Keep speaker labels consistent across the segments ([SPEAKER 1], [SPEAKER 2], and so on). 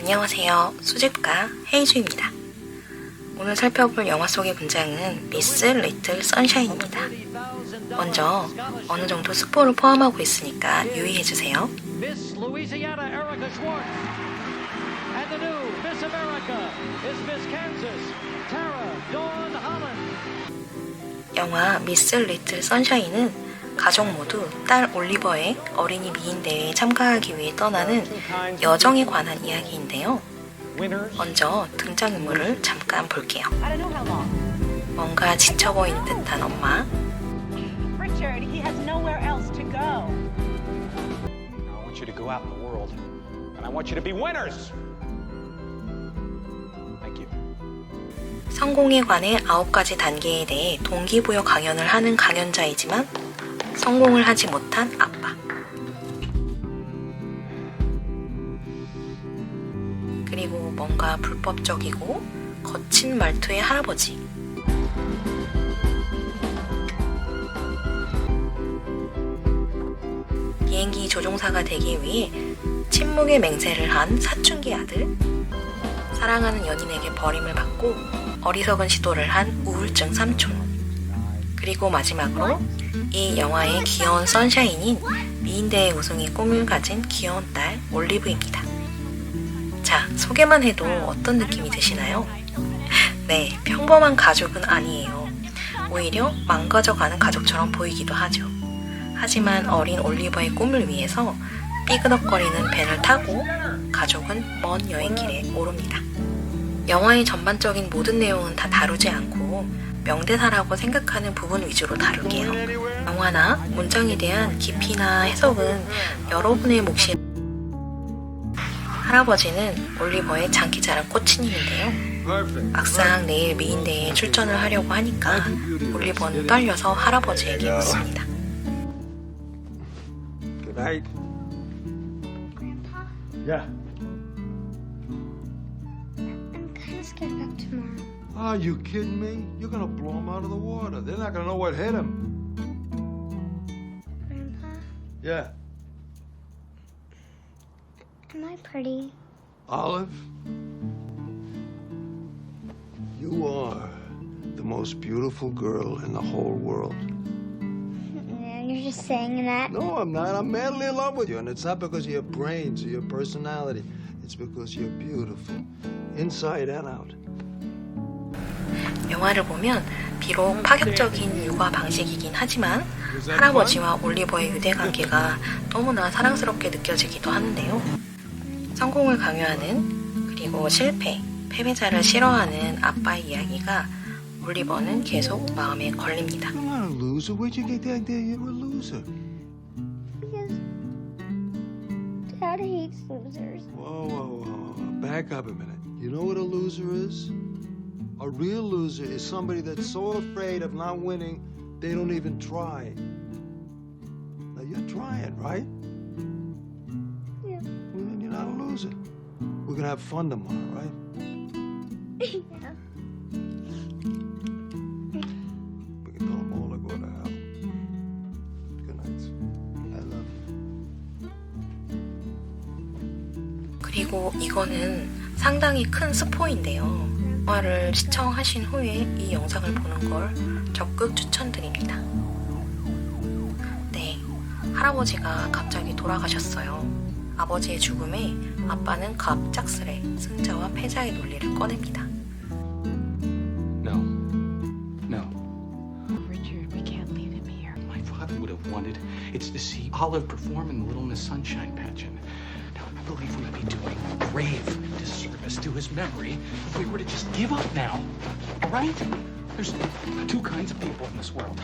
[SPEAKER 1] 안녕하세요. 수집가 헤이즈입니다. 오늘 살펴볼 영화 속의 문장은 미스 리틀 선샤인입니다. 먼저 어느 정도 스포를 포함하고 있으니까 유의해주세요.
[SPEAKER 2] Miss Louisiana Erica Schwartz. And the new Miss America is Miss Kansas, Tara Dawn Holland.
[SPEAKER 1] 영화 미스 리틀 선샤인은 가족 모두 딸 올리버의 어린이 미인 대회에 참가하기 위해 떠나는 여정에 관한 이야기인데요. 먼저 등장인물을 잠깐 볼게요. 뭔가 지쳐 보이는 듯한 엄마.
[SPEAKER 3] Richard, he has nowhere else to go.
[SPEAKER 2] I want you to go out in the world, and I want you to be winners. Thank you.
[SPEAKER 1] 성공에 관해 9가지 단계에 대해 동기부여 강연을 하는 강연자이지만 성공을 하지 못한 아빠. 그리고 뭔가 불법적이고 거친 말투의 할아버지. 비행기 조종사가 되기 위해 침묵의 맹세를 한 사춘기 아들. 사랑하는 연인에게 버림을 받고 어리석은 시도를 한 우울증 삼촌. 그리고 마지막으로 이 영화의 귀여운 선샤인인 미인대회 우승의 꿈을 가진 귀여운 딸 올리브입니다. 자, 소개만 해도 어떤 느낌이 드시나요? 네, 평범한 가족은 아니에요. 오히려 망가져가는 가족처럼 보이기도 하죠. 하지만 어린 올리버의 꿈을 위해서 삐그덕거리는 밴을 타고 가족은 먼 여행길에 오릅니다. 영화의 전반적인 모든 내용은 다 다루지 않고 명대사라고 생각하는 부분 위주로 다룰게요. 영화나 문장에 대한 깊이나 해석은 여러분의 몫이. 할아버지는 올리버의 장기자랑 코치님인데요. 막상 내일 미인대회에 출전을 하려고 하니까 올리버는 떨려서 할아버지에게 묻습니다.
[SPEAKER 4] Good night.
[SPEAKER 5] Grandpa,
[SPEAKER 4] Yeah.
[SPEAKER 5] I'm kind of scared about tomorrow.
[SPEAKER 4] Are you kidding me? You're gonna blow them out of the water. They're not gonna know what hit them.
[SPEAKER 5] Grandpa,
[SPEAKER 4] Yeah.
[SPEAKER 5] am I pretty?
[SPEAKER 4] Olive, you are the most beautiful girl in the whole world.
[SPEAKER 5] Yeah, you're just saying that.
[SPEAKER 4] No, I'm not. I'm madly in love with you. And it's not because of your brains or your personality. It's because you're beautiful, inside and out.
[SPEAKER 1] 영화를 보면 비록 파격적인 육아 방식이긴 하지만 할아버지와 올리버의 유대관계가 너무나 사랑스럽게 느껴지기도 하는데요. 성공을 강요하는 그리고 실패, 패배자를 싫어하는 아빠의 이야기가 올리버는 계속 마음에 걸립니다.
[SPEAKER 4] You're not a loser. Where'd you get the idea you were a loser?
[SPEAKER 5] Because Dad hates losers.
[SPEAKER 4] Whoa. Back up a minute. You know what a loser is? A real loser is somebody that's so afraid of not winning, they don't even try. Now, you're trying, right?
[SPEAKER 5] Yeah.
[SPEAKER 4] Well, then you're not a loser. We're gonna have fun tomorrow, right?
[SPEAKER 5] Yeah.
[SPEAKER 4] We can tell them all to go to hell. Good night. I love you.
[SPEAKER 1] 그리고 이거는 상당히 큰 스포인데요. 영화를 시청하신 후에 이 영상을 보는 걸 적극 추천드립니다. 네, 할아버지가 갑자기 돌아가셨어요. 아버지의 죽음에 아빠는 갑작스레 승자와 패자의 논리를 꺼냅니다.
[SPEAKER 6] No.
[SPEAKER 7] Richard, we can't leave him here.
[SPEAKER 6] My father would have wanted it's to see Olive perform in the Little Miss Sunshine pageant. Now, I believe we'd be doing grave disservice to his memory if we were to just give up now. All right? There's two kinds of people in this world.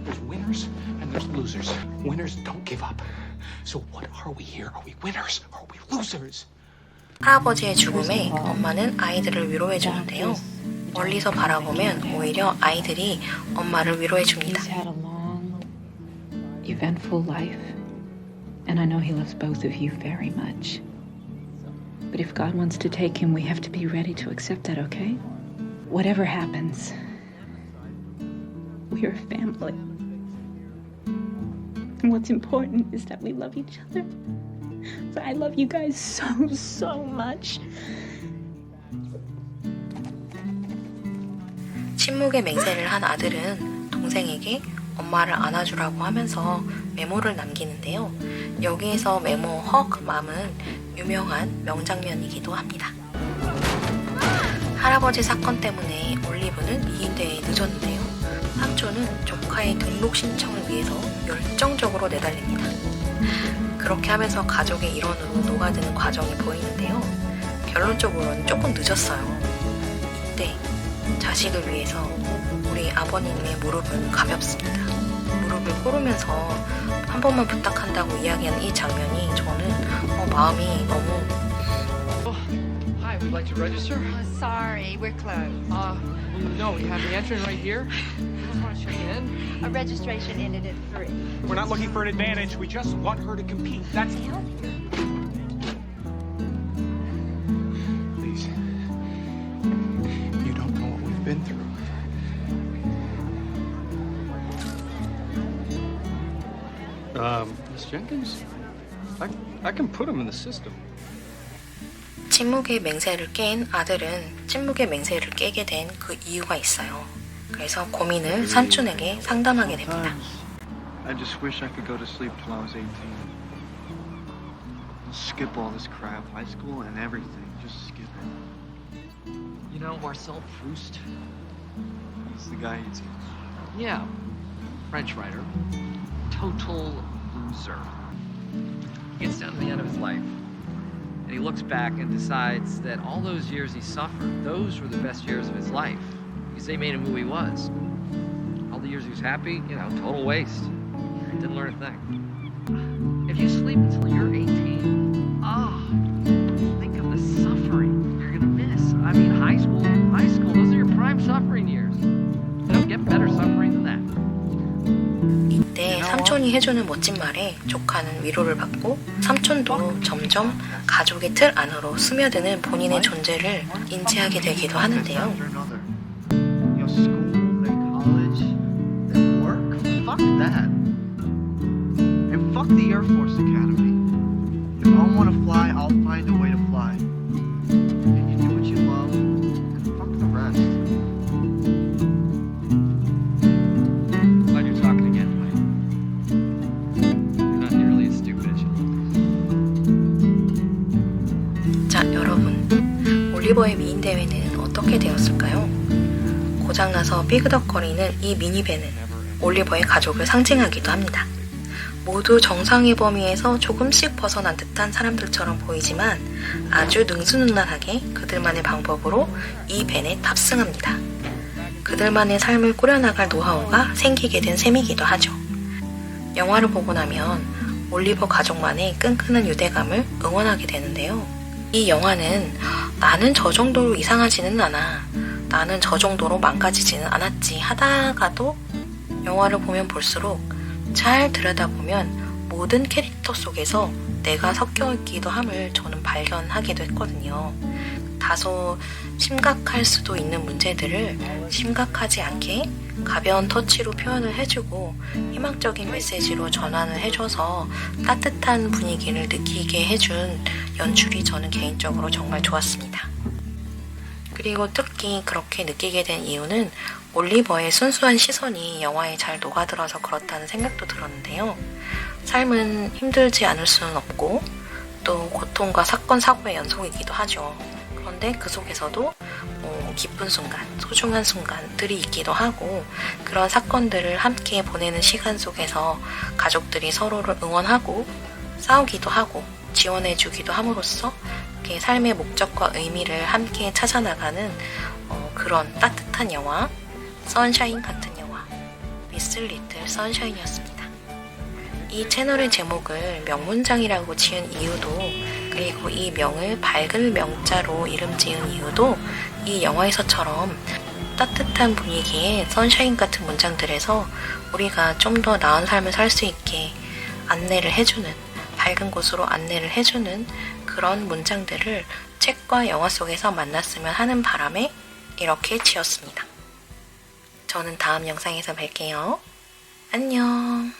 [SPEAKER 6] There's winners and there's losers. Winners don't give up. So what are we here? Are we winners or are we losers?
[SPEAKER 1] 할아버지의 죽음에 엄마는 아이들을 위로해 주는데요. 멀리서 바라보면 오히려 아이들이 엄마를 위로해 줍니다.
[SPEAKER 7] He's had a long, eventful life, and I know he loves both of you very much. But if God wants to take him, we have to be ready to accept that, okay? Whatever happens, we are a family. And what's important is that we love each other. But I love you guys so, so much.
[SPEAKER 1] 침묵의 맹세를 한 아들은 동생에게 엄마를 안아주라고 하면서 메모를 남기는데요. 여기에서 메모 헉맘은 유명한 명장면이기도 합니다. 할아버지 사건 때문에 올리브는 이인대에 늦었는데요. 삼촌은 조카의 등록 신청을 위해서 열정적으로 내달립니다. 그렇게 하면서 가족의 일원으로 녹아드는 과정이 보이는데요. 결론적으로는 조금 늦었어요. 이때 자식을 위해서 우리 아버님의 무릎은 가볍습니다. 무릎을 꿇으면서 한 번만 부탁한다고 이야기하는 이 장면이 저는 마음이 너무
[SPEAKER 6] Hi, would like to register?
[SPEAKER 3] Sorry, we're closed.
[SPEAKER 6] No, we have the entrance right here. I just want to check in.
[SPEAKER 3] A registration ended at 3.
[SPEAKER 8] We're not looking for an advantage. We just want her to compete. That's
[SPEAKER 6] Please. You don't know what we've been through.
[SPEAKER 8] Miss Jenkins? I can put him in the system.
[SPEAKER 1] 침묵의 맹세를 깬 아들은 침묵의 맹세를 깨게 된 그 이유가 있어요. 그래서 고민을 삼촌에게 상담하게 됩니다.
[SPEAKER 9] I just wish I could go to sleep till I was 18. Skip all this crap, high school and everything. Just skip it.
[SPEAKER 6] You know, Marcel Proust?
[SPEAKER 9] He's the guy you teach.
[SPEAKER 6] Yeah, French writer. Total loser. He gets down to the end of his life, and he looks back and decides that all those years he suffered, those were the best years of his life, because they made him who he was. All the years he was happy, you know, total waste. Didn't learn a thing. If you sleep until you're 18, think of the suffering you're gonna miss. I mean, high school, those are your prime suffering years. You don't get better suffering than that.
[SPEAKER 1] 이때 삼촌이 해주는 멋진 말에 조카는 위로를 받고 삼촌도 점점 가족의 틀 안으로 스며드는 본인의 존재를 인지하게 되기도 하는데요.
[SPEAKER 9] After another. You know, school, then college, then work. Fuck that. And fuck the Air Force Academy. If I want to fly, I'll find a way to fly. And you do what you love, and fuck the rest.
[SPEAKER 6] Glad you're talking again, Mike. You're not nearly as stupid as you look.
[SPEAKER 1] 자, 여러분. 올리버의 미인 대회는 어떻게 되었을까요? 고장나서 삐그덕거리는 이 미니밴은 올리버의 가족을 상징하기도 합니다. 모두 정상의 범위에서 조금씩 벗어난 듯한 사람들처럼 보이지만 아주 능수능란하게 그들만의 방법으로 이 밴에 탑승합니다. 그들만의 삶을 꾸려나갈 노하우가 생기게 된 셈이기도 하죠. 영화를 보고 나면 올리버 가족만의 끈끈한 유대감을 응원하게 되는데요. 이 영화는 나는 저 정도로 이상하지는 않아, 나는 저 정도로 망가지지는 않았지 하다가도 영화를 보면 볼수록 잘 들여다보면 모든 캐릭터 속에서 내가 섞여 있기도 함을 저는 발견하기도 했거든요. 다소 심각할 수도 있는 문제들을 심각하지 않게 가벼운 터치로 표현을 해주고 희망적인 메시지로 전환을 해줘서 따뜻한 분위기를 느끼게 해준 연출이 저는 개인적으로 정말 좋았습니다. 그리고 특히 그렇게 느끼게 된 이유는 올리버의 순수한 시선이 영화에 잘 녹아들어서 그렇다는 생각도 들었는데요. 삶은 힘들지 않을 수는 없고 또 고통과 사건, 사고의 연속이기도 하죠. 그런데 그 속에서도 기쁜 순간, 소중한 순간들이 있기도 하고 그런 사건들을 함께 보내는 시간 속에서 가족들이 서로를 응원하고 싸우기도 하고 지원해주기도 함으로써 이렇게 삶의 목적과 의미를 함께 찾아나가는 그런 따뜻한 영화, 선샤인 같은 영화, 미스 리틀 선샤인이었습니다. 이 채널의 제목을 명문장이라고 지은 이유도, 그리고 이 명을 밝은 명자로 이름 지은 이유도 이 영화에서처럼 따뜻한 분위기의 선샤인 같은 문장들에서 우리가 좀 더 나은 삶을 살 수 있게 안내를 해주는, 밝은 곳으로 안내를 해주는 그런 문장들을 책과 영화 속에서 만났으면 하는 바람에 이렇게 지었습니다. 저는 다음 영상에서 뵐게요. 안녕.